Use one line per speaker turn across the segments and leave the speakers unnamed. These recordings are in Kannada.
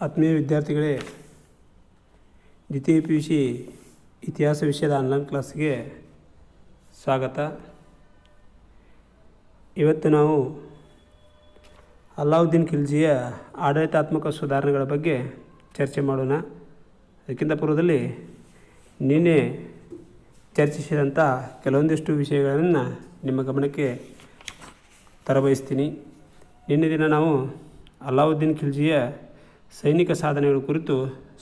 ಆತ್ಮೀಯ ವಿದ್ಯಾರ್ಥಿಗಳೇ, ದ್ವಿತೀಯ PUC ಇತಿಹಾಸ ವಿಷಯದ ಆನ್ಲೈನ್ ಕ್ಲಾಸ್ಗೆ ಸ್ವಾಗತ. ಇವತ್ತು ನಾವು ಅಲಾವುದ್ದೀನ್ ಖಿಲ್ಜಿಯ ಆಡಳಿತಾತ್ಮಕ ಸುಧಾರಣೆಗಳ ಬಗ್ಗೆ ಚರ್ಚೆ ಮಾಡೋಣ. ಅದಕ್ಕಿಂತ ಪೂರ್ವದಲ್ಲಿ ನಿನ್ನೆ ಚರ್ಚಿಸಿದಂಥ ಕೆಲವೊಂದಿಷ್ಟು ವಿಷಯಗಳನ್ನು ನಿಮ್ಮ ಗಮನಕ್ಕೆ ತರಬಯಸ್ತೀನಿ. ನಿನ್ನೆ ದಿನ ನಾವು ಅಲಾವುದ್ದೀನ್ ಖಿಲ್ಜಿಯ ಸೈನಿಕ ಸಾಧನೆಗಳ ಕುರಿತು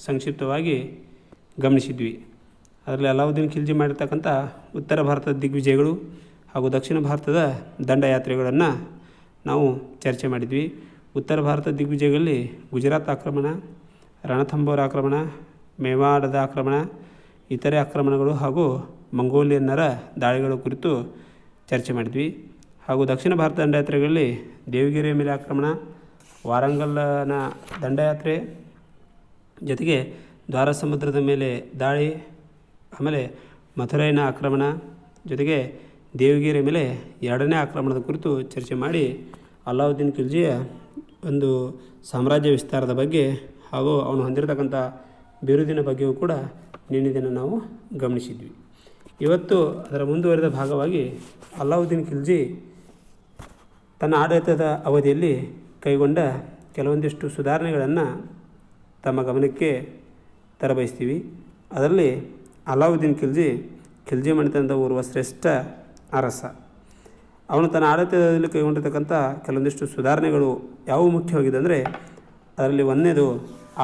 ಸಂಕ್ಷಿಪ್ತವಾಗಿ ಗಮನಿಸಿದ್ವಿ. ಅದರಲ್ಲಿ ಅಲಾವುದ್ದೀನ್ ಖಿಲ್ಜಿ ಮಾಡಿರ್ತಕ್ಕಂಥ ಉತ್ತರ ಭಾರತದ ದಿಗ್ವಿಜಯಗಳು ಹಾಗೂ ದಕ್ಷಿಣ ಭಾರತದ ದಂಡಯಾತ್ರೆಗಳನ್ನು ನಾವು ಚರ್ಚೆ ಮಾಡಿದ್ವಿ. ಉತ್ತರ ಭಾರತದ ದಿಗ್ವಿಜಯಗಳಲ್ಲಿ ಗುಜರಾತ್ ಆಕ್ರಮಣ, ರಣಥಂಬೋರ್ ಆಕ್ರಮಣ, ಮೇವಾಡದ ಆಕ್ರಮಣ, ಇತರೆ ಆಕ್ರಮಣಗಳು ಹಾಗೂ ಮಂಗೋಲಿಯನ್ನರ ದಾಳಿಗಳ ಕುರಿತು ಚರ್ಚೆ ಮಾಡಿದ್ವಿ. ಹಾಗೂ ದಕ್ಷಿಣ ಭಾರತ ದಂಡಯಾತ್ರೆಗಳಲ್ಲಿ ದೇವಗಿರಿಯ ಮೇಲೆ ಆಕ್ರಮಣ, ವಾರಂಗಲ್ನ ದಂಡಯಾತ್ರೆ, ಜೊತೆಗೆ ದ್ವಾರ ಸಮುದ್ರದ ಮೇಲೆ ದಾಳಿ, ಆಮೇಲೆ ಮಥುರೈನ ಆಕ್ರಮಣ, ಜೊತೆಗೆ ದೇವಗಿರಿಯ ಮೇಲೆ ಎರಡನೇ ಆಕ್ರಮಣದ ಕುರಿತು ಚರ್ಚೆ ಮಾಡಿ ಅಲಾವುದ್ದೀನ್ ಖಿಲ್ಜಿಯ ಒಂದು ಸಾಮ್ರಾಜ್ಯ ವಿಸ್ತಾರದ ಬಗ್ಗೆ ಹಾಗೂ ಅವನು ಹೊಂದಿರತಕ್ಕಂಥ ಬಿರುದಿನ ಬಗ್ಗೆಯೂ ಕೂಡ ನಿನ್ನೆ ದಿನ ನಾವು ಗಮನಿಸಿದ್ವಿ. ಇವತ್ತು ಅದರ ಮುಂದುವರಿದ ಭಾಗವಾಗಿ ಅಲಾವುದ್ದೀನ್ ಖಿಲ್ಜಿ ತನ್ನ ಆಡಳಿತದ ಅವಧಿಯಲ್ಲಿ ಕೈಗೊಂಡ ಕೆಲವೊಂದಿಷ್ಟು ಸುಧಾರಣೆಗಳನ್ನು ತಮ್ಮ ಗಮನಕ್ಕೆ ತರಬಯಸ್ತೀವಿ. ಅದರಲ್ಲಿ ಅಲಾವುದ್ದೀನ್ ಖಿಲ್ಜಿ ಮನೆತನದ ಓರ್ವ ಶ್ರೇಷ್ಠ ಅರಸ. ಅವನು ತನ್ನ ಆಡಳಿತದಲ್ಲಿ ಕೈಗೊಂಡಿರ್ತಕ್ಕಂಥ ಕೆಲವೊಂದಿಷ್ಟು ಸುಧಾರಣೆಗಳು ಯಾವುವು ಮುಖ್ಯವಾಗಿದೆ ಅಂದರೆ, ಅದರಲ್ಲಿ ಒಂದನೇದು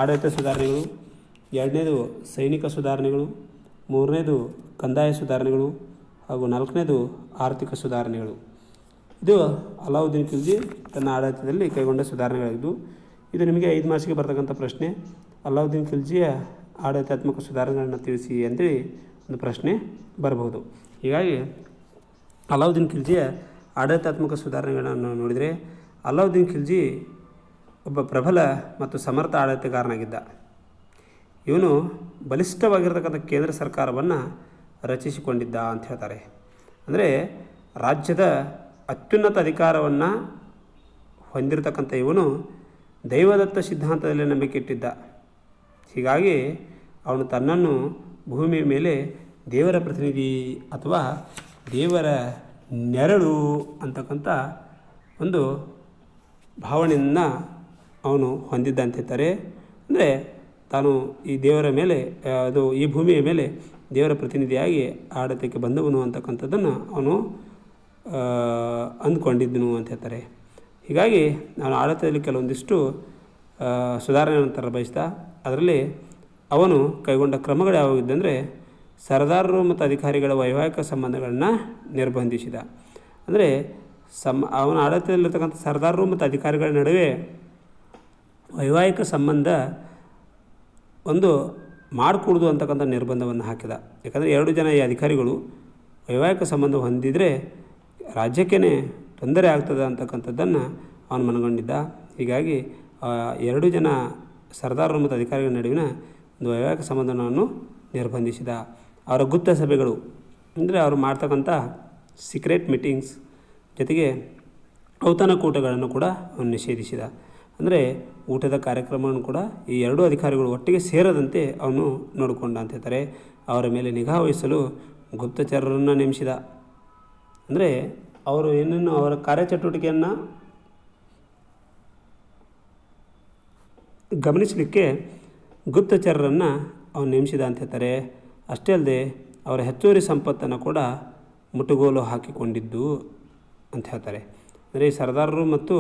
ಆಡಳಿತ ಸುಧಾರಣೆಗಳು, ಎರಡನೇದು ಸೈನಿಕ ಸುಧಾರಣೆಗಳು, ಮೂರನೇದು ಕಂದಾಯ ಸುಧಾರಣೆಗಳು ಹಾಗೂ ನಾಲ್ಕನೇದು ಆರ್ಥಿಕ ಸುಧಾರಣೆಗಳು. ಇದು ಅಲಾವುದ್ದೀನ್ ಖಿಲ್ಜಿ ತನ್ನ ಆಡಳಿತದಲ್ಲಿ ಕೈಗೊಂಡ ಸುಧಾರಣೆಗಳಾಗಿದ್ದು, ಇದು ನಿಮಗೆ 5 ಮಾರ್ಕ್ಸ್ಗೆ ಬರ್ತಕ್ಕಂಥ ಪ್ರಶ್ನೆ. ಅಲಾವುದ್ದೀನ್ ಖಿಲ್ಜಿಯ ಆಡಳಿತಾತ್ಮಕ ಸುಧಾರಣೆಗಳನ್ನು ತಿಳಿಸಿ ಅಂತೇಳಿ ಒಂದು ಪ್ರಶ್ನೆ ಬರಬಹುದು. ಹೀಗಾಗಿ ಅಲಾವುದ್ದೀನ್ ಖಿಲ್ಜಿಯ ಆಡಳಿತಾತ್ಮಕ ಸುಧಾರಣೆಗಳನ್ನು ನೋಡಿದರೆ, ಅಲಾವುದ್ದೀನ್ ಖಿಲ್ಜಿ ಒಬ್ಬ ಪ್ರಬಲ ಮತ್ತು ಸಮರ್ಥ ಆಡಳಿತಗಾರನಾಗಿದ್ದ. ಇವನು ಬಲಿಷ್ಠವಾಗಿರ್ತಕ್ಕಂಥ ಕೇಂದ್ರ ಸರ್ಕಾರವನ್ನು ರಚಿಸಿಕೊಂಡಿದ್ದ ಅಂತ ಹೇಳ್ತಾರೆ. ಅಂದರೆ ರಾಜ್ಯದ ಅತ್ಯುನ್ನತ ಅಧಿಕಾರವನ್ನು ಹೊಂದಿರತಕ್ಕಂಥ ಇವನು ದೈವದತ್ತ ಸಿದ್ಧಾಂತದಲ್ಲಿ ನಂಬಿಕೆ ಇಟ್ಟಿದ್ದ. ಹೀಗಾಗಿ ಅವನು ತನ್ನನ್ನು ಭೂಮಿಯ ಮೇಲೆ ದೇವರ ಪ್ರತಿನಿಧಿ ಅಥವಾ ದೇವರ ನೆರಳು ಅಂತಕ್ಕಂಥ ಒಂದು ಭಾವನೆಯನ್ನು ಅವನು ಹೊಂದಿದ್ದ ಅಂತ ಹೇಳ್ತಾರೆ. ಅಂದರೆ ತಾನು ಈ ದೇವರ ಮೇಲೆ ಈ ಭೂಮಿಯ ಮೇಲೆ ದೇವರ ಪ್ರತಿನಿಧಿಯಾಗಿ ಆಡಳಿತಕ್ಕೆ ಬಂದವನು ಅಂತಕ್ಕಂಥದ್ದನ್ನು ಅವನು ಅಂದ್ಕೊಂಡಿದ್ದನು ಅಂತ ಹೇಳ್ತಾರೆ. ಹೀಗಾಗಿ ನಾನು ಆಡಳಿತದಲ್ಲಿ ಕೆಲವೊಂದಿಷ್ಟು ಸುಧಾರಣೆಗಳನ್ನು ತರಬಯಸ್ದ. ಅದರಲ್ಲಿ ಅವನು ಕೈಗೊಂಡ ಕ್ರಮಗಳು ಯಾವುದಿದ್ದಂದರೆ, ಸರದಾರರು ಮತ್ತು ಅಧಿಕಾರಿಗಳ ವೈವಾಹಿಕ ಸಂಬಂಧಗಳನ್ನು ನಿರ್ಬಂಧಿಸಿದ. ಅಂದರೆ ಅವನ ಆಡಳಿತದಲ್ಲಿರ್ತಕ್ಕಂಥ ಸರದಾರರು ಮತ್ತು ಅಧಿಕಾರಿಗಳ ನಡುವೆ ವೈವಾಹಿಕ ಸಂಬಂಧ ಒಂದು ಮಾಡಿಕೊಡುದು ಅಂತಕ್ಕಂಥ ನಿರ್ಬಂಧವನ್ನು ಹಾಕಿದ. ಯಾಕಂದರೆ 2 ಜನ ಈ ಅಧಿಕಾರಿಗಳು ವೈವಾಹಿಕ ಸಂಬಂಧ ಹೊಂದಿದರೆ ರಾಜ್ಯಕ್ಕೇ ತೊಂದರೆ ಆಗ್ತದೆ ಅಂತಕ್ಕಂಥದ್ದನ್ನು ಅವನು ಮನಗಂಡಿದ್ದ. ಹೀಗಾಗಿ 2 ಜನ ಸರ್ದಾರರು ಮತ್ತು ಅಧಿಕಾರಿಗಳ ನಡುವಿನ ಒಂದು ವೈವಾಹಿಕ ಸಂಬಂಧವನ್ನು ನಿರ್ಬಂಧಿಸಿದ. ಅವರ ಗುಪ್ತ ಸಭೆಗಳು ಅಂದರೆ ಅವರು ಮಾಡ್ತಕ್ಕಂಥ ಸೀಕ್ರೆಟ್ ಮೀಟಿಂಗ್ಸ್, ಜೊತೆಗೆ ಔತಣಕೂಟಗಳನ್ನು ಕೂಡ ಅವನು ನಿಷೇಧಿಸಿದ. ಅಂದರೆ ಊಟದ ಕಾರ್ಯಕ್ರಮವನ್ನು ಕೂಡ ಈ 2 ಅಧಿಕಾರಿಗಳು ಒಟ್ಟಿಗೆ ಸೇರದಂತೆ ಅವನು ನೋಡಿಕೊಂಡ ಅಂತ ಹೇಳ್ತಾರೆ. ಅವರ ಮೇಲೆ ನಿಗಾ ವಹಿಸಲು ಗುಪ್ತಚರರನ್ನು ನೇಮಿಸಿದ. ಅಂದರೆ ಅವರು ಏನೇನು ಅವರ ಕಾರ್ಯಚಟುವಟಿಕೆಯನ್ನು ಗಮನಿಸಲಿಕ್ಕೆ ಗುಪ್ತಚರರನ್ನು ಅವನು ನೇಮಿಸಿದ ಅಂತ ಹೇಳ್ತಾರೆ. ಅಷ್ಟೇ ಅಲ್ಲದೆ ಅವರ ಹೆಚ್ಚುವರಿ ಸಂಪತ್ತನ್ನು ಕೂಡ ಮುಟ್ಟುಗೋಲು ಹಾಕಿಕೊಂಡಿದ್ದು ಅಂತ ಹೇಳ್ತಾರೆ. ಅಂದರೆ ಈ ಸರ್ದಾರರು ಮತ್ತು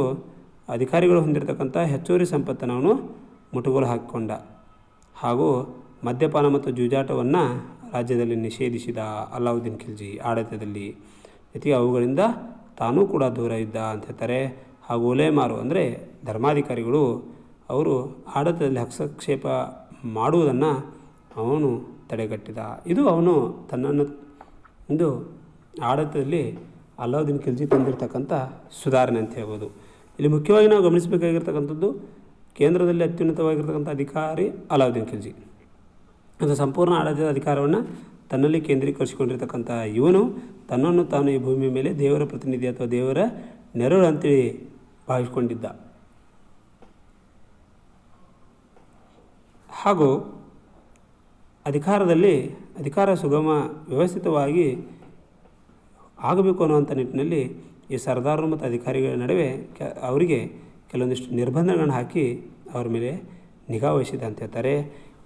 ಅಧಿಕಾರಿಗಳು ಹೊಂದಿರತಕ್ಕಂಥ ಹೆಚ್ಚುವರಿ ಸಂಪತ್ತನ್ನು ಅವನು ಮುಟ್ಟುಗೋಲು ಹಾಕಿಕೊಂಡ. ಹಾಗೂ ಮದ್ಯಪಾನ ಮತ್ತು ಜೂಜಾಟವನ್ನು ರಾಜ್ಯದಲ್ಲಿ ನಿಷೇಧಿಸಿದ ಅಲಾವುದ್ದೀನ್ ಖಿಲ್ಜಿ ಆಡಳಿತದಲ್ಲಿ. ಜೊತೆಗೆ ಅವುಗಳಿಂದ ತಾನೂ ಕೂಡ ದೂರ ಇದ್ದ ಅಂತ ಹೇಳ್ತಾರೆ. ಹಾಗೂ ಉಲೇಮಾರು ಅಂದರೆ ಧರ್ಮಾಧಿಕಾರಿಗಳು ಅವರು ಆಡಳಿತದಲ್ಲಿ ಹಸ್ತಕ್ಷೇಪ ಮಾಡುವುದನ್ನು ಅವನು ತಡೆಗಟ್ಟಿದ. ಇದು ಅವನು ತನ್ನನ್ನು ಒಂದು ಆಡಳಿತದಲ್ಲಿ ಅಲಾವುದ್ದೀನ್ ಖಿಲ್ಜಿ ತಂದಿರತಕ್ಕಂಥ ಸುಧಾರಣೆ ಅಂತ ಹೇಳ್ಬೋದು. ಇಲ್ಲಿ ಮುಖ್ಯವಾಗಿ ನಾವು ಗಮನಿಸಬೇಕಾಗಿರ್ತಕ್ಕಂಥದ್ದು, ಕೇಂದ್ರದಲ್ಲಿ ಅತ್ಯುನ್ನತವಾಗಿರ್ತಕ್ಕಂಥ ಅಧಿಕಾರಿ ಅಲಾವುದ್ದೀನ್ ಖಿಲ್ಜಿ. ಅದು ಸಂಪೂರ್ಣ ಆಡಳಿತದ ಅಧಿಕಾರವನ್ನು ತನ್ನಲ್ಲಿ ಕೇಂದ್ರೀಕರಿಸಿಕೊಂಡಿರ್ತಕ್ಕಂಥ ಇವನು ತನ್ನನ್ನು ತಾನು ಈ ಭೂಮಿಯ ಮೇಲೆ ದೇವರ ಪ್ರತಿನಿಧಿ ಅಥವಾ ದೇವರ ನೆರಳು ಅಂತೇಳಿ ಭಾವಿಸಿಕೊಂಡಿದ್ದ. ಹಾಗೂ ಅಧಿಕಾರ ಸುಗಮ ವ್ಯವಸ್ಥಿತವಾಗಿ ಆಗಬೇಕು ಅನ್ನುವಂಥ ನಿಟ್ಟಿನಲ್ಲಿ ಈ ಸರ್ದಾರರು ಮತ್ತು ಅಧಿಕಾರಿಗಳ ನಡುವೆ ಅವರಿಗೆ ಕೆಲವೊಂದಿಷ್ಟು ನಿರ್ಬಂಧಗಳನ್ನು ಹಾಕಿ ಅವರ ಮೇಲೆ ನಿಗಾ ವಹಿಸಿದ ಅಂತ ಹೇಳ್ತಾರೆ.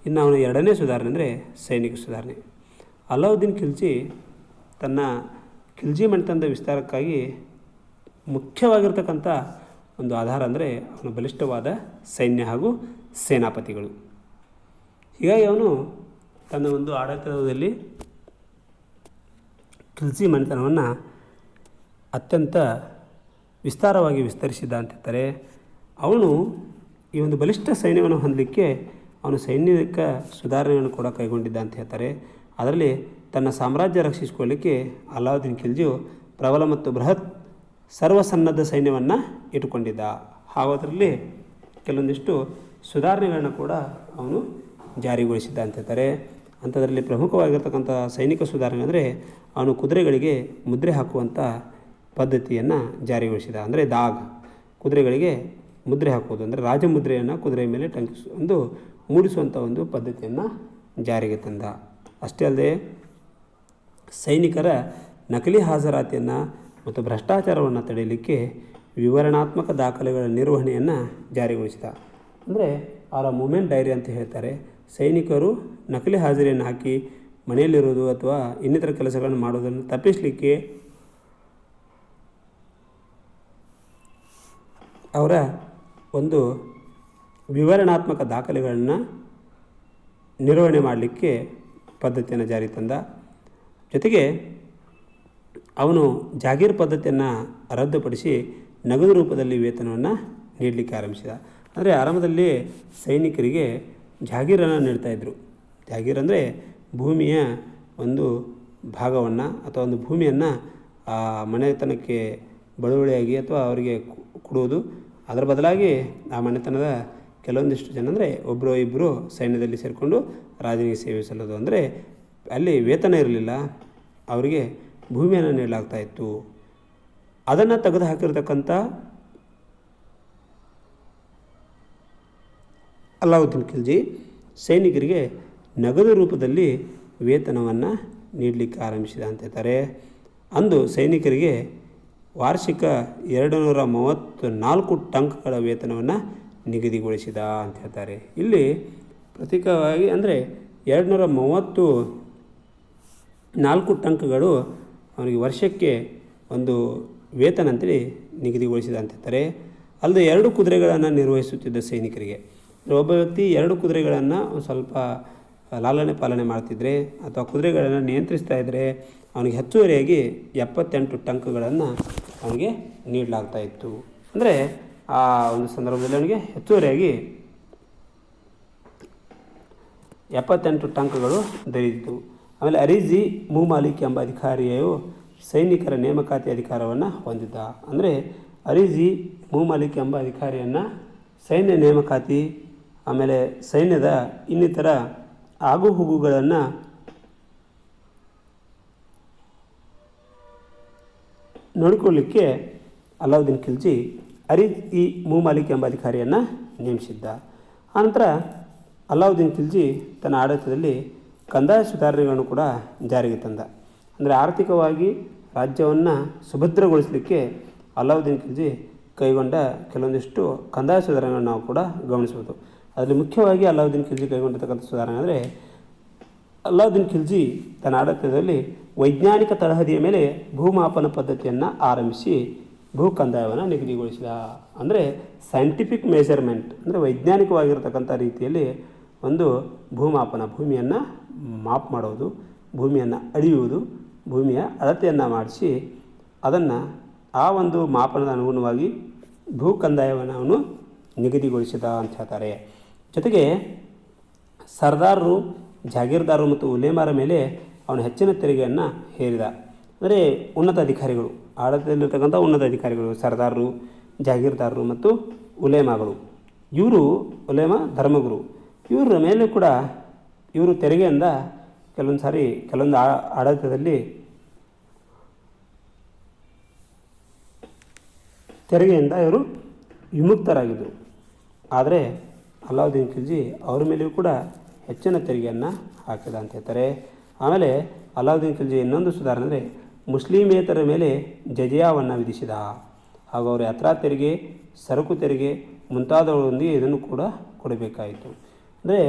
ಇನ್ನು ಅವನ ಎರಡನೇ ಸುಧಾರಣೆ ಅಂದರೆ ಸೈನಿಕ ಸುಧಾರಣೆ. ಅಲಾವುದ್ದೀನ್ ಖಿಲ್ಜಿ ತನ್ನ ಖಿಲ್ಜಿ ಮನೆತನದ ವಿಸ್ತಾರಕ್ಕಾಗಿ ಮುಖ್ಯವಾಗಿರ್ತಕ್ಕಂಥ ಒಂದು ಆಧಾರ ಅಂದರೆ ಅವನ ಬಲಿಷ್ಠವಾದ ಸೈನ್ಯ ಹಾಗೂ ಸೇನಾಪತಿಗಳು. ಹೀಗಾಗಿ ಅವನು ತನ್ನ ಒಂದು ಆಡಳಿತದಲ್ಲಿ ಖಿಲ್ಜಿ ಮನೆತನವನ್ನು ಅತ್ಯಂತ ವಿಸ್ತಾರವಾಗಿ ವಿಸ್ತರಿಸಿದ ಅಂತ ಹೇಳ್ತಾರೆ. ಅವನು ಈ ಒಂದು ಬಲಿಷ್ಠ ಸೈನ್ಯವನ್ನು ಹೊಂದಲಿಕ್ಕೆ ಅವನು ಸೈನಿಕ ಸುಧಾರಣೆಯನ್ನು ಕೂಡ ಕೈಗೊಂಡಿದ್ದ ಅಂತ ಹೇಳ್ತಾರೆ. ಅದರಲ್ಲಿ ತನ್ನ ಸಾಮ್ರಾಜ್ಯ ರಕ್ಷಿಸಿಕೊಳ್ಳಲಿಕ್ಕೆ ಅಲಾವುದ್ದೀನ್ ಖಿಲ್ಜಿಯು ಪ್ರಬಲ ಮತ್ತು ಬೃಹತ್ ಸರ್ವಸನ್ನದ್ಧ ಸೈನ್ಯವನ್ನು ಇಟ್ಟುಕೊಂಡಿದ್ದ. ಹಾಗೂ ಅದರಲ್ಲಿ ಕೆಲವೊಂದಿಷ್ಟು ಸುಧಾರಣೆಗಳನ್ನು ಕೂಡ ಅವನು ಜಾರಿಗೊಳಿಸಿದ್ದ ಅಂತ ಹೇಳ್ತಾರೆ. ಅಂಥದ್ರಲ್ಲಿ ಪ್ರಮುಖವಾಗಿರ್ತಕ್ಕಂಥ ಸೈನಿಕ ಸುಧಾರಣೆ ಅಂದರೆ ಅವನು ಕುದುರೆಗಳಿಗೆ ಮುದ್ರೆ ಹಾಕುವಂಥ ಪದ್ಧತಿಯನ್ನು ಜಾರಿಗೊಳಿಸಿದ. ಅಂದರೆ ಕುದುರೆಗಳಿಗೆ ಮುದ್ರೆ ಹಾಕುವುದು ಅಂದರೆ ರಾಜಮುದ್ರೆಯನ್ನು ಕುದುರೆ ಮೇಲೆ ಮೂಡಿಸುವಂಥ ಒಂದು ಪದ್ಧತಿಯನ್ನು ಜಾರಿಗೆ ತಂದ. ಅಷ್ಟೇ ಅಲ್ಲದೆ ಸೈನಿಕರ ನಕಲಿ ಹಾಜರಾತಿಯನ್ನು ಮತ್ತು ಭ್ರಷ್ಟಾಚಾರವನ್ನು ತಡೆಯಲಿಕ್ಕೆ ವಿವರಣಾತ್ಮಕ ದಾಖಲೆಗಳ ನಿರ್ವಹಣೆಯನ್ನು ಜಾರಿಗೊಳಿಸಿದ. ಅಂದರೆ ಅವರ ಮೂಮೆಂಟ್ ಡೈರಿ ಅಂತ ಹೇಳ್ತಾರೆ. ಸೈನಿಕರು ನಕಲಿ ಹಾಜರಿಯನ್ನು ಹಾಕಿ ಮನೆಯಲ್ಲಿರುವುದು ಅಥವಾ ಇನ್ನಿತರ ಕೆಲಸಗಳನ್ನು ಮಾಡೋದನ್ನು ತಪ್ಪಿಸಲಿಕ್ಕೆ ಅವರ ಒಂದು ವಿವರಣಾತ್ಮಕ ದಾಖಲೆಗಳನ್ನು ನಿರ್ವಹಣೆ ಮಾಡಲಿಕ್ಕೆ ಪದ್ಧತಿಯನ್ನು ಜಾರಿಗೆ ತಂದ. ಜೊತೆಗೆ ಅವನು ಜಾಗೀರ್ ಪದ್ಧತಿಯನ್ನು ರದ್ದುಪಡಿಸಿ ನಗದು ರೂಪದಲ್ಲಿ ವೇತನವನ್ನು ನೀಡಲಿಕ್ಕೆ ಆರಂಭಿಸಿದ. ಅಂದರೆ ಆರಂಭದಲ್ಲಿ ಸೈನಿಕರಿಗೆ ಜಾಗೀರನ್ನು ನೀಡ್ತಾಯಿದ್ರು. ಜಾಗೀರ್ ಅಂದರೆ ಭೂಮಿಯ ಒಂದು ಭಾಗವನ್ನು ಅಥವಾ ಒಂದು ಭೂಮಿಯನ್ನು ಮನೆತನಕ್ಕೆ ಬಳುವಳಿಯಾಗಿ ಅಥವಾ ಅವರಿಗೆ ಕೊಡುವುದು. ಅದರ ಬದಲಾಗಿ ಆ ಮನೆತನದ ಕೆಲವೊಂದಿಷ್ಟು ಜನ ಅಂದರೆ ಒಬ್ಬರು ಇಬ್ಬರು ಸೈನ್ಯದಲ್ಲಿ ಸೇರಿಕೊಂಡು ರಾಜನಿಗೆ ಸೇವೆ ಸಲ್ಲೋದು. ಅಂದರೆ ಅಲ್ಲಿ ವೇತನ ಇರಲಿಲ್ಲ, ಅವರಿಗೆ ಭೂಮಿಯನ್ನು ನೀಡಲಾಗ್ತಾಯಿತ್ತು. ಅದನ್ನು ತೆಗೆದು ಹಾಕಿರ್ತಕ್ಕಂಥ ಅಲಾವುದ್ದೀನ್ ಖಿಲ್ಜಿ ಸೈನಿಕರಿಗೆ ನಗದು ರೂಪದಲ್ಲಿ ವೇತನವನ್ನು ನೀಡಲಿಕ್ಕೆ ಆರಂಭಿಸಿದ ಅಂತ ಹೇಳ್ತಾರೆ. ಅಂದು ಸೈನಿಕರಿಗೆ ವಾರ್ಷಿಕ 234 ಟಂಕ್ಗಳ ವೇತನವನ್ನು ನಿಗದಿಗೊಳಿಸಿದ ಅಂತ ಹೇಳ್ತಾರೆ. ಇಲ್ಲಿ ಪ್ರತೀಕವಾಗಿ ಅಂದರೆ 234 ಟಂಕ್ಗಳು ಅವನಿಗೆ ವರ್ಷಕ್ಕೆ ಒಂದು ವೇತನ ಅಂತೇಳಿ ನಿಗದಿಗೊಳಿಸಿದ ಅಂತ ಹೇಳ್ತಾರೆ. ಅಲ್ಲದೆ 2 ಕುದುರೆಗಳನ್ನು ನಿರ್ವಹಿಸುತ್ತಿದ್ದ ಸೈನಿಕರಿಗೆ, ಒಬ್ಬ ವ್ಯಕ್ತಿ 2 ಕುದುರೆಗಳನ್ನು ಸ್ವಲ್ಪ ಲಾಲನೆ ಪಾಲನೆ ಮಾಡ್ತಿದ್ರೆ ಅಥವಾ ಕುದುರೆಗಳನ್ನು ನಿಯಂತ್ರಿಸ್ತಾ ಇದ್ದರೆ ಅವನಿಗೆ ಹೆಚ್ಚುವರಿಯಾಗಿ 78 ಟಂಕ್ಗಳನ್ನು ಅವನಿಗೆ ನೀಡಲಾಗ್ತಾಯಿತ್ತು. ಅಂದರೆ ಆ ಒಂದು ಸಂದರ್ಭದಲ್ಲಿ ಅವನಿಗೆ ಹೆಚ್ಚುವರಿಯಾಗಿ 78 ಟಂಕ್ಗಳು ದೊರೆಯಿತು. ಆಮೇಲೆ ಅರೀಜಿ ಮುಮಾಲಿಕ್ ಎಂಬ ಅಧಿಕಾರಿಯು ಸೈನಿಕರ ನೇಮಕಾತಿ ಅಧಿಕಾರವನ್ನು ಹೊಂದಿದ್ದ. ಅಂದರೆ ಅರೀಜಿ ಮುಮಾಲಿಕ್ ಎಂಬ ಅಧಿಕಾರಿಯನ್ನು ಸೈನ್ಯ ನೇಮಕಾತಿ ಆಮೇಲೆ ಸೈನ್ಯದ ಇನ್ನಿತರ ಆಗುಹೋಗುಗಳನ್ನು ನೋಡಿಕೊಳ್ಳಲಿಕ್ಕೆ ಅಲಾವುದ್ದೀನ್ ಖಿಲ್ಜಿ ಅರೀಜಿ ಮುಮಾಲಿಕ್ ಎಂಬ ಅಧಿಕಾರಿಯನ್ನು ನೇಮಿಸಿದ್ದ. ಆನಂತರ ಅಲಾವುದ್ದೀನ್ ಖಿಲ್ಜಿ ತನ್ನ ಆಡಳಿತದಲ್ಲಿ ಕಂದಾಯ ಸುಧಾರಣೆಗಳನ್ನು ಕೂಡ ಜಾರಿಗೆ ತಂದ. ಅಂದರೆ ಆರ್ಥಿಕವಾಗಿ ರಾಜ್ಯವನ್ನು ಸುಭದ್ರಗೊಳಿಸಲಿಕ್ಕೆ ಅಲಾವುದ್ದೀನ್ ಖಿಲ್ಜಿ ಕೈಗೊಂಡ ಕೆಲವೊಂದಿಷ್ಟು ಕಂದಾಯ ಸುಧಾರಣೆಗಳನ್ನು ನಾವು ಕೂಡ ಗಮನಿಸಬಹುದು. ಅದರಲ್ಲಿ ಮುಖ್ಯವಾಗಿ ಅಲಾವುದ್ದೀನ್ ಖಿಲ್ಜಿ ಕೈಗೊಂಡಿರ್ತಕ್ಕಂಥ ಸುಧಾರಣೆ ಅಂದರೆ ಅಲಾವುದ್ದೀನ್ ಖಿಲ್ಜಿ ತನ್ನ ಆಡಳಿತದಲ್ಲಿ ವೈಜ್ಞಾನಿಕ ತಳಹದಿಯ ಮೇಲೆ ಭೂಮಾಪನ ಪದ್ಧತಿಯನ್ನು ಆರಂಭಿಸಿ ಭೂ ಕಂದಾಯವನ್ನು ನಿಗದಿಗೊಳಿಸಿದ. ಅಂದರೆ ಸೈಂಟಿಫಿಕ್ ಮೆಜರ್ಮೆಂಟ್ ಅಂದರೆ ವೈಜ್ಞಾನಿಕವಾಗಿರ್ತಕ್ಕಂಥ ರೀತಿಯಲ್ಲಿ ಒಂದು ಭೂಮಾಪನ, ಭೂಮಿಯನ್ನು ಮಾಪ್ ಮಾಡೋದು, ಭೂಮಿಯನ್ನು ಅಳೆಯುವುದು, ಭೂಮಿಯ ಅಳತೆಯನ್ನು ಮಾಡಿಸಿ ಅದನ್ನು ಆ ಒಂದು ಮಾಪನದ ಅನುಗುಣವಾಗಿ ಭೂ ಕಂದಾಯವನ್ನು ಅವನು ನಿಗದಿಗೊಳಿಸಿದ ಅಂತ ಹೇಳ್ತಾರೆ. ಜೊತೆಗೆ ಸರ್ದಾರರು, ಜಾಗೀರ್ದಾರರು ಮತ್ತು ಉಲೇಮಾರ ಮೇಲೆ ಅವನು ಹೆಚ್ಚಿನ ತೆರಿಗೆಯನ್ನು ಹೇರಿದ. ಅಂದರೆ ಉನ್ನತ ಅಧಿಕಾರಿಗಳು, ಆಡಳಿತದಲ್ಲಿರ್ತಕ್ಕಂಥ ಉನ್ನತ ಅಧಿಕಾರಿಗಳು, ಸರ್ದಾರರು, ಜಾಗೀರ್ದಾರರು ಮತ್ತು ಉಲೇಮಾಗಳು, ಉಲೇಮಾ ಧರ್ಮಗುರು, ಇವರ ಮೇಲೆ ಕೂಡ ಇವರು ತೆರಿಗೆಯಿಂದ ಕೆಲವೊಂದು ಆಡಳಿತದಲ್ಲಿ ತೆರಿಗೆಯಿಂದ ಇವರು ವಿಮುಕ್ತರಾಗಿದ್ದರು. ಆದರೆ ಅಲಾವುದ್ದೀನ್ ಖಿಲ್ಜಿ ಅವ್ರ ಮೇಲೆಯೂ ಕೂಡ ಹೆಚ್ಚಿನ ತೆರಿಗೆಯನ್ನು ಹಾಕಿದ ಅಂತ ಹೇಳ್ತಾರೆ. ಆಮೇಲೆ ಅಲಾವುದ್ದೀನ್ ಖಿಲ್ಜಿ ಇನ್ನೊಂದು ಸುಧಾರಣೆ ಅಂದರೆ ಮುಸ್ಲಿಮೇತರ ಮೇಲೆ ಜಜಿಯಾವನ್ನು ವಿಧಿಸಿದ. ಹಾಗೂ ಅವರು ಯಾತ್ರಾ ತೆರಿಗೆ, ಸರಕು ತೆರಿಗೆ ಮುಂತಾದವುಗಳೊಂದಿಗೆ ಇದನ್ನು ಕೂಡ ಕೊಡಬೇಕಾಯಿತು. ಅಂದರೆ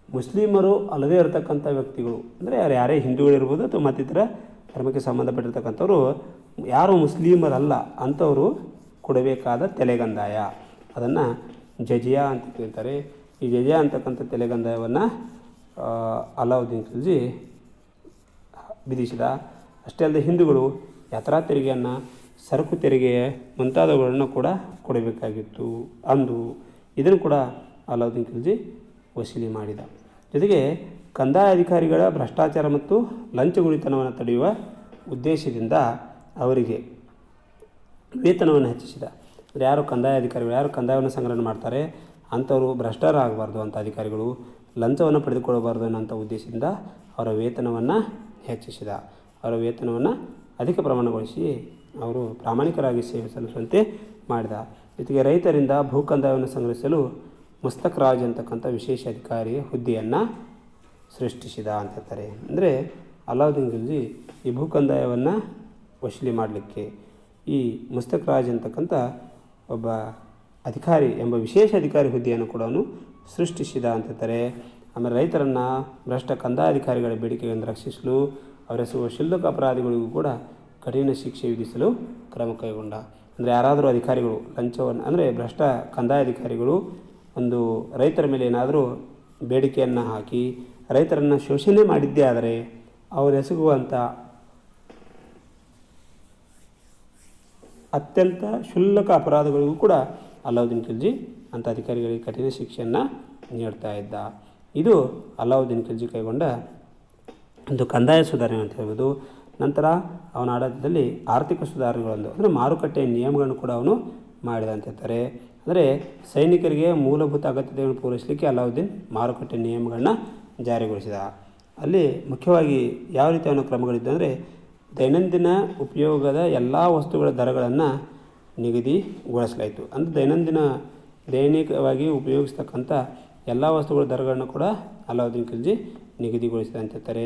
ಮುಸ್ಲಿಮರು ಅಲ್ಲದೇ ಇರತಕ್ಕಂಥ ವ್ಯಕ್ತಿಗಳು, ಅಂದರೆ ಯಾರೇ ಹಿಂದೂಗಳಿರ್ಬೋದು ಅಥವಾ ಮತ್ತಿತರ ಧರ್ಮಕ್ಕೆ ಸಂಬಂಧಪಟ್ಟಿರ್ತಕ್ಕಂಥವ್ರು ಯಾರು ಮುಸ್ಲಿಮರಲ್ಲ ಅಂಥವರು ಕೊಡಬೇಕಾದ ತೆಲೆಗಂದಾಯ, ಅದನ್ನು ಜಜಿಯಾ ಅಂತ ಕೇಳ್ತಾರೆ. ಈ ಜಜಿಯಾ ಅಂತಕ್ಕಂಥ ತೆಲೆಗಂದಾಯವನ್ನು ಅಲಾವುದ್ದೀನ್ ಖಿಲ್ಜಿ ವಿಧಿಸಿದ. ಅಷ್ಟೇ ಅಲ್ಲದೆ ಹಿಂದೂಗಳು ಯಾತ್ರಾ ತೆರಿಗೆಯನ್ನು, ಸರಕು ತೆರಿಗೆ ಮುಂತಾದವುಗಳನ್ನು ಕೂಡ ಕೊಡಬೇಕಾಗಿತ್ತು ಅಂದು ಇದನ್ನು ಕೂಡ ಅಲಾವುದ್ದೀನ್ ಖಿಲ್ಜಿ ವಸೂಲಿ ಮಾಡಿದ. ಜೊತೆಗೆ ಕಂದಾಯ ಅಧಿಕಾರಿಗಳ ಭ್ರಷ್ಟಾಚಾರ ಮತ್ತು ಲಂಚಗುಳಿತನವನ್ನು ತಡೆಯುವ ಉದ್ದೇಶದಿಂದ ಅವರಿಗೆ ವೇತನವನ್ನು ಹೆಚ್ಚಿಸಿದ. ಅಂದರೆ ಯಾರು ಕಂದಾಯ ಅಧಿಕಾರಿಗಳು, ಯಾರು ಕಂದಾಯವನ್ನು ಸಂಗ್ರಹಣೆ ಮಾಡ್ತಾರೆ ಅಂಥವರು ಭ್ರಷ್ಟರಾಗಬಾರ್ದು, ಅಂಥ ಅಧಿಕಾರಿಗಳು ಲಂಚವನ್ನು ಪಡೆದುಕೊಳ್ಳಬಾರ್ದು ಅನ್ನೋಂಥ ಉದ್ದೇಶದಿಂದ ಅವರ ವೇತನವನ್ನು ಹೆಚ್ಚಿಸಿದ. ಅವರ ವೇತನವನ್ನು ಅಧಿಕ ಪ್ರಮಾಣಗೊಳಿಸಿ ಅವರು ಪ್ರಾಮಾಣಿಕರಾಗಿ ಸೇವೆ ಸಲ್ಲಿಸುವಂತೆ ಮಾಡಿದ. ಜೊತೆಗೆ ರೈತರಿಂದ ಭೂ ಕಂದಾಯವನ್ನು ಸಂಗ್ರಹಿಸಲು ಮುಸ್ತಕ್ ರಾಜ್ ಅಂತಕ್ಕಂಥ ವಿಶೇಷ ಅಧಿಕಾರಿಯ ಹುದ್ದೆಯನ್ನು ಸೃಷ್ಟಿಸಿದ ಅಂತ ಹೇಳ್ತಾರೆ. ಅಂದರೆ ಅಲಾವುದ್ದೀನ್ ಖಿಲ್ಜಿ ಈ ಭೂ ಕಂದಾಯವನ್ನು ವಸೂಲಿ ಮಾಡಲಿಕ್ಕೆ ಈ ಮುಸ್ತಕ್ ರಾಜ್ ಅಂತಕ್ಕಂಥ ಒಬ್ಬ ಅಧಿಕಾರಿ ಎಂಬ ವಿಶೇಷ ಅಧಿಕಾರಿ ಹುದ್ದೆಯನ್ನು ಕೂಡ ಅವನು ಸೃಷ್ಟಿಸಿದ ಅಂತ ಹೇಳ್ತಾರೆ. ಆಮೇಲೆ ರೈತರನ್ನು ಭ್ರಷ್ಟ ಕಂದಾಯ ಅಧಿಕಾರಿಗಳ ಬೇಡಿಕೆಗಳನ್ನು ರಕ್ಷಿಸಲು ಅವರೆಸಗುವ ಕ್ಷುಲ್ಲಕ ಅಪರಾಧಿಗಳಿಗೂ ಕೂಡ ಕಠಿಣ ಶಿಕ್ಷೆ ವಿಧಿಸಲು ಕ್ರಮ ಕೈಗೊಂಡ. ಅಂದರೆ ಯಾರಾದರೂ ಅಧಿಕಾರಿಗಳು ಲಂಚವನ್ನು, ಅಂದರೆ ಭ್ರಷ್ಟ ಕಂದಾಯ ಅಧಿಕಾರಿಗಳು ಒಂದು ರೈತರ ಮೇಲೆ ಏನಾದರೂ ಬೇಡಿಕೆಯನ್ನು ಹಾಕಿ ರೈತರನ್ನು ಶೋಷಣೆ ಮಾಡಿದ್ದೇ ಆದರೆ ಅವರೆಸಗುವಂಥ ಅತ್ಯಂತ ಕ್ಷುಲ್ಲಕ ಅಪರಾಧಗಳಿಗೂ ಕೂಡ ಅಲಾವುದ್ದೀನ್ ಖಿಲ್ಜಿ ಅಂಥ ಅಧಿಕಾರಿಗಳಿಗೆ ಕಠಿಣ ಶಿಕ್ಷೆಯನ್ನು ನೀಡ್ತಾ ಇದ್ದ. ಇದು ಅಲಾವುದ್ದೀನ್ ಖಿಲ್ಜಿ ಕೈಗೊಂಡ ಒಂದು ಕಂದಾಯ ಸುಧಾರಣೆ ಅಂತ ಹೇಳ್ಬೋದು. ನಂತರ ಅವನ ಆಡಳಿತದಲ್ಲಿ ಆರ್ಥಿಕ ಸುಧಾರಣೆಗಳೊಂದು, ಅಂದರೆ ಮಾರುಕಟ್ಟೆಯ ನಿಯಮಗಳನ್ನು ಕೂಡ ಅವನು ಮಾಡಿದ ಅಂತ ಹೇಳ್ತಾರೆ. ಅಂದರೆ ಸೈನಿಕರಿಗೆ ಮೂಲಭೂತ ಅಗತ್ಯತೆಗಳನ್ನು ಪೂರೈಸಲಿಕ್ಕೆ ಅಲಾವುದ್ದೀನ್ ಮಾರುಕಟ್ಟೆ ನಿಯಮಗಳನ್ನ ಜಾರಿಗೊಳಿಸಿದ. ಅಲ್ಲಿ ಮುಖ್ಯವಾಗಿ ಯಾವ ರೀತಿ ಅವನ ಕ್ರಮಗಳಿದ್ದು ಅಂದರೆ ದೈನಂದಿನ ಉಪಯೋಗದ ಎಲ್ಲ ವಸ್ತುಗಳ ದರಗಳನ್ನು ನಿಗದಿಗೊಳಿಸಲಾಯಿತು. ಅಂದರೆ ದೈನಿಕವಾಗಿ ಉಪಯೋಗಿಸ್ತಕ್ಕಂಥ ಎಲ್ಲ ವಸ್ತುಗಳ ದರಗಳನ್ನು ಕೂಡ ಅಲಾವುದ್ದೀನ್ ಖಿಲ್ಜಿ ನಿಗದಿಗೊಳಿಸಿದ ಅಂತ ಹೇಳ್ತಾರೆ.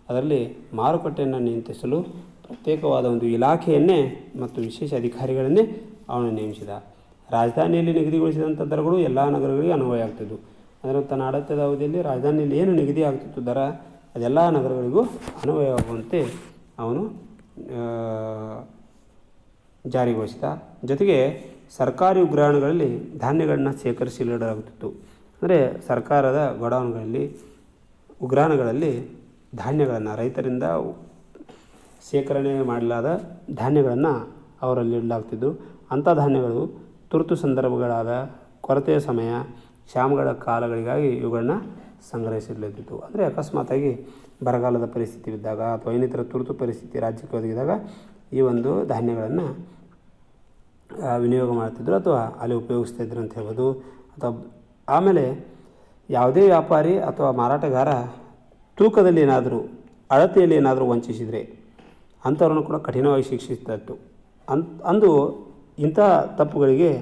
ಅದರಲ್ಲಿ ಮಾರುಕಟ್ಟೆಯನ್ನು ನಿಯಂತ್ರಿಸಲು ಪ್ರತ್ಯೇಕವಾದ ಒಂದು ಇಲಾಖೆಯನ್ನೇ ಮತ್ತು ವಿಶೇಷ ಅಧಿಕಾರಿಗಳನ್ನೇ ಅವನು ನೇಮಿಸಿದ. ರಾಜಧಾನಿಯಲ್ಲಿ ನಿಗದಿಗೊಳಿಸಿದಂಥ ದರಗಳು ಎಲ್ಲ ನಗರಗಳಿಗೆ ಅನ್ವಯ ಆಗ್ತಿದ್ವು. ಅಂದರೆ ತನ್ನ ಆಡಳಿತದ ಅವಧಿಯಲ್ಲಿ ರಾಜಧಾನಿಯಲ್ಲಿ ಏನು ನಿಗದಿ ಆಗ್ತಿತ್ತು ದರ, ಅದೆಲ್ಲ ನಗರಗಳಿಗೂ ಅನ್ವಯವಾಗುವಂತೆ ಅವನು ಜಾರಿಗೊಳಿಸಿದ. ಜೊತೆಗೆ ಸರ್ಕಾರಿ ಉಗ್ರಾಣಗಳಲ್ಲಿ ಧಾನ್ಯಗಳನ್ನು ಶೇಖರಿಸಿ ಇಡಲಾಗುತ್ತಿತ್ತು. ಅಂದರೆ ಸರ್ಕಾರದ ಗೋಡೌನ್ಗಳಲ್ಲಿ, ಉಗ್ರಾಣಗಳಲ್ಲಿ ಧಾನ್ಯಗಳನ್ನು, ರೈತರಿಂದ ಶೇಖರಣೆ ಮಾಡಲಾದ ಧಾನ್ಯಗಳನ್ನು ಅವರಲ್ಲಿ ಇಡಲಾಗ್ತಿದ್ದು. ಅಂಥ ಧಾನ್ಯಗಳು ತುರ್ತು ಸಂದರ್ಭಗಳಾದ ಕೊರತೆಯ ಸಮಯ, ಕ್ಷಾಮಗಳ ಕಾಲಗಳಿಗಾಗಿ ಇವುಗಳನ್ನ ಸಂಗ್ರಹಿಸಿಡಲಾಗುತ್ತಿತ್ತು. ಅಂದರೆ ಅಕಸ್ಮಾತಾಗಿ ಬರಗಾಲದ ಪರಿಸ್ಥಿತಿ ಇದ್ದಾಗ ಅಥವಾ ಇನ್ನಿತರ ತುರ್ತು ಪರಿಸ್ಥಿತಿ ರಾಜ್ಯಕ್ಕೆ ಒದಗಿದಾಗ ಈ ಒಂದು ಧಾನ್ಯಗಳನ್ನು ವಿನಿಯೋಗ ಮಾಡ್ತಿದ್ರು ಅಥವಾ ಅಲ್ಲಿ ಉಪಯೋಗಿಸ್ತಾ ಇದ್ರು ಅಂತ ಹೇಳ್ಬೋದು. ಅಥವಾ ಆಮೇಲೆ ಯಾವುದೇ ವ್ಯಾಪಾರಿ ಅಥವಾ ಮಾರಾಟಗಾರ ತೂಕದಲ್ಲಿ ಏನಾದರೂ, ಅಳತೆಯಲ್ಲಿ ಏನಾದರೂ ವಂಚಿಸಿದರೆ ಅಂಥವ್ರನ್ನು ಕೂಡ ಕಠಿಣವಾಗಿ ಶಿಕ್ಷಿಸ್ತಾ ಇತ್ತು. ಅಂದು ಇಂಥ ತಪ್ಪುಗಳಿಗೆ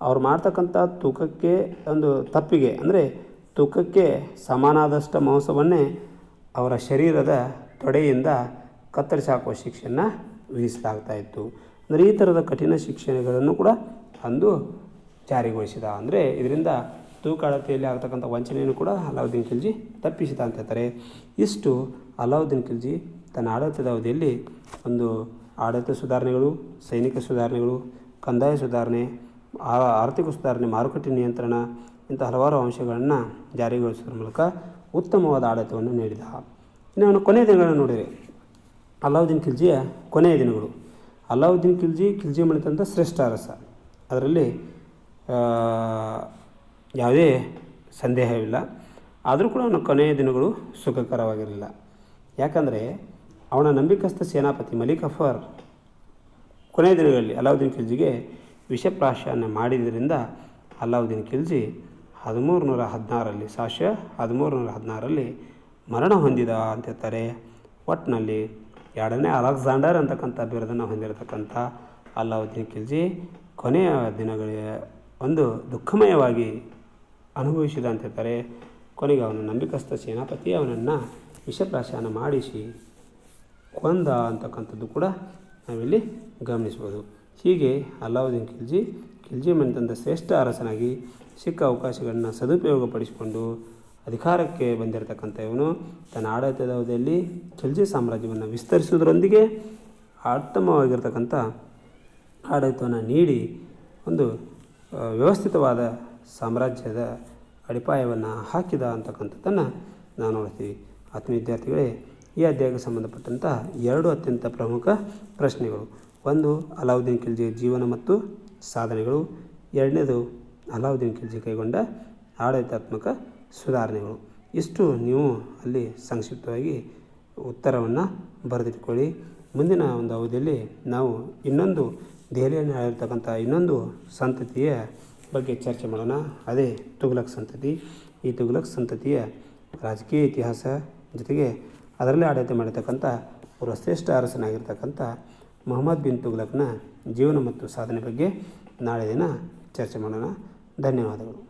ಅವ್ರು ಮಾಡ್ತಕ್ಕಂಥ ತೂಕಕ್ಕೆ ಒಂದು ತಪ್ಪಿಗೆ, ಅಂದರೆ ತೂಕಕ್ಕೆ ಸಮಾನಾದಷ್ಟು ಮಾಂಸವನ್ನೇ ಅವರ ಶರೀರದ ತೊಡೆಯಿಂದ ಕತ್ತರಿಸಿ ಹಾಕುವ ಶಿಕ್ಷೆಯನ್ನು ವಿಧಿಸಲಾಗ್ತಾಯಿತ್ತು. ಅಂದರೆ ಈ ಥರದ ಕಠಿಣ ಶಿಕ್ಷೆಗಳನ್ನು ಕೂಡ ಅಂದು ಜಾರಿಗೊಳಿಸಿದ. ಅಂದರೆ ಇದರಿಂದ ತೂಕ ಅಳತೆಯಲ್ಲಿ ಆಗ್ತಕ್ಕಂಥ ವಂಚನೆಯನ್ನು ಕೂಡ ಅಲಾವುದ್ದೀನ್ ಖಿಲ್ಜಿ ತಪ್ಪಿಸಿದ ಅಂತ ಹೇಳ್ತಾರೆ. ಇಷ್ಟು ಅಲಾವುದ್ದೀನ್ ಖಿಲ್ಜಿ ತನ್ನ ಆಡಳಿತದ ಅವಧಿಯಲ್ಲಿ ಒಂದು ಆಡಳಿತ ಸುಧಾರಣೆಗಳು, ಸೈನಿಕ ಸುಧಾರಣೆಗಳು, ಕಂದಾಯ ಸುಧಾರಣೆ, ಆರ್ಥಿಕ ಸುಧಾರಣೆ, ಮಾರುಕಟ್ಟೆ ನಿಯಂತ್ರಣ ಇಂಥ ಹಲವಾರು ಅಂಶಗಳನ್ನು ಜಾರಿಗೊಳಿಸೋದ್ರ ಮೂಲಕ ಉತ್ತಮವಾದ ಆಡಳಿತವನ್ನು ನೀಡಿದ. ಇನ್ನು ಅವನು ಕೊನೆಯ ದಿನಗಳನ್ನು ನೋಡಿದರೆ ಅಲಾವುದ್ದೀನ್ ಖಿಲ್ಜಿಯ ಕೊನೆಯ ದಿನಗಳು. ಅಲಾವುದ್ದೀನ್ ಖಿಲ್ಜಿ ಮಣಿತಂಥ ಶ್ರೇಷ್ಠ ಅರಸ, ಅದರಲ್ಲಿ ಯಾವುದೇ ಸಂದೇಹವಿಲ್ಲ. ಆದರೂ ಕೂಡ ಅವನ ಕೊನೆಯ ದಿನಗಳು ಸುಖಕರವಾಗಿರಲಿಲ್ಲ. ಯಾಕಂದರೆ ಅವನ ನಂಬಿಕಸ್ಥ ಸೇನಾಪತಿ ಮಲಿಕ್ ಕಫೂರ್ ಕೊನೆಯ ದಿನಗಳಲ್ಲಿ ಅಲಾವುದ್ದೀನ್ ಖಿಲ್ಜಿಗೆ ವಿಷಪ್ರಾಶನ ಮಾಡಿದ್ದರಿಂದ ಅಲಾವುದ್ದೀನ್ ಖಿಲ್ಜಿ 1316ರಲ್ಲಿ, ಸಾಶ 1316ರಲ್ಲಿ ಮರಣ ಹೊಂದಿದ ಅಂತ ಹೇಳ್ತಾರೆ. ಒಟ್ಟಿನಲ್ಲಿ ಎರಡನೇ ಅಲೆಕ್ಸಾಂಡರ್ ಅಂತಕ್ಕಂಥ ಬಿರುದನ್ನು ಹೊಂದಿರತಕ್ಕಂಥ ಅಲಾವುದ್ದೀನ್ ಖಿಲ್ಜಿ ಕೊನೆಯ ದಿನಗಳಿಗೆ ಒಂದು ದುಃಖಮಯವಾಗಿ ಅನುಭವಿಸಿದ ಅಂತ ಹೇಳ್ತಾರೆ. ಕೊನೆಗೆ ಅವನು ನಂಬಿಕಸ್ಥ ಸೇನಾಪತಿ ಅವನನ್ನು ವಿಷಪ್ರಾಶನ ಮಾಡಿಸಿ ಕೊಂದ ಅಂತಕ್ಕಂಥದ್ದು ಕೂಡ ನಾವಿಲ್ಲಿ ಗಮನಿಸ್ಬೋದು. ಹೀಗೆ ಅಲಾವುದ್ದೀನ್ ಖಿಲ್ಜಿ ಮನೆತನದ ಶ್ರೇಷ್ಠ ಅರಸನಾಗಿ ಸಿಕ್ಕ ಅವಕಾಶಗಳನ್ನು ಸದುಪಯೋಗಪಡಿಸಿಕೊಂಡು ಅಧಿಕಾರಕ್ಕೆ ಬಂದಿರತಕ್ಕಂಥ ಇವನು ತನ್ನ ಆಡಳಿತದ ಅವಧಿಯಲ್ಲಿ ಖಿಲ್ಜಿ ಸಾಮ್ರಾಜ್ಯವನ್ನು ವಿಸ್ತರಿಸುವುದರೊಂದಿಗೆ ಉತ್ತಮವಾಗಿರ್ತಕ್ಕಂಥ ಆಡಳಿತವನ್ನು ನೀಡಿ ಒಂದು ವ್ಯವಸ್ಥಿತವಾದ ಸಾಮ್ರಾಜ್ಯದ ಅಡಿಪಾಯವನ್ನು ಹಾಕಿದ ಅಂತಕ್ಕಂಥದ್ದನ್ನು ನಾವು ನೋಡ್ತೀವಿ. ಆತ್ಮೀಯ ವಿದ್ಯಾರ್ಥಿಗಳೇ, ಈ ಅಧ್ಯಾಯಕ್ಕೆ ಸಂಬಂಧಪಟ್ಟಂಥ 2 ಅತ್ಯಂತ ಪ್ರಮುಖ ಪ್ರಶ್ನೆಗಳು. ಒಂದು, ಅಲಾವುದ್ದೀನ್ ಖಿಲ್ಜಿಯ ಜೀವನ ಮತ್ತು ಸಾಧನೆಗಳು. 2ನೇದು, ಅಲಾವುದ್ದೀನ್ ಖಿಲ್ಜಿ ಕೈಗೊಂಡ ಆಡಳಿತಾತ್ಮಕ ಸುಧಾರಣೆಗಳು. ಇಷ್ಟು ನೀವು ಅಲ್ಲಿ ಸಂಕ್ಷಿಪ್ತವಾಗಿ ಉತ್ತರವನ್ನು ಬರೆದಿಟ್ಕೊಳ್ಳಿ. ಮುಂದಿನ ಒಂದು ಅವಧಿಯಲ್ಲಿ ನಾವು ಇನ್ನೊಂದು ದೆಹಲಿಯಲ್ಲಿ ಆಗಿರ್ತಕ್ಕಂಥ ಇನ್ನೊಂದು ಸಂತತಿಯ ಬಗ್ಗೆ ಚರ್ಚೆ ಮಾಡೋಣ. ಅದೇ ತುಘಲಕ್ ಸಂತತಿ. ಈ ತುಘಲಕ್ ಸಂತತಿಯ ರಾಜಕೀಯ ಇತಿಹಾಸ ಜೊತೆಗೆ ಅದರಲ್ಲೇ ಆಡಳಿತ ಮಾಡಿರ್ತಕ್ಕಂಥ ಒಬ್ಬ ಶ್ರೇಷ್ಠ ಅರಸನಾಗಿರ್ತಕ್ಕಂಥ ಮೊಹಮ್ಮದ್ ಬಿನ್ ತುಘಲಕ್ನ ಜೀವನ ಮತ್ತು ಸಾಧನೆ ಬಗ್ಗೆ ನಾಳೆ ದಿನ ಚರ್ಚೆ ಮಾಡೋಣ. ಧನ್ಯವಾದಗಳು.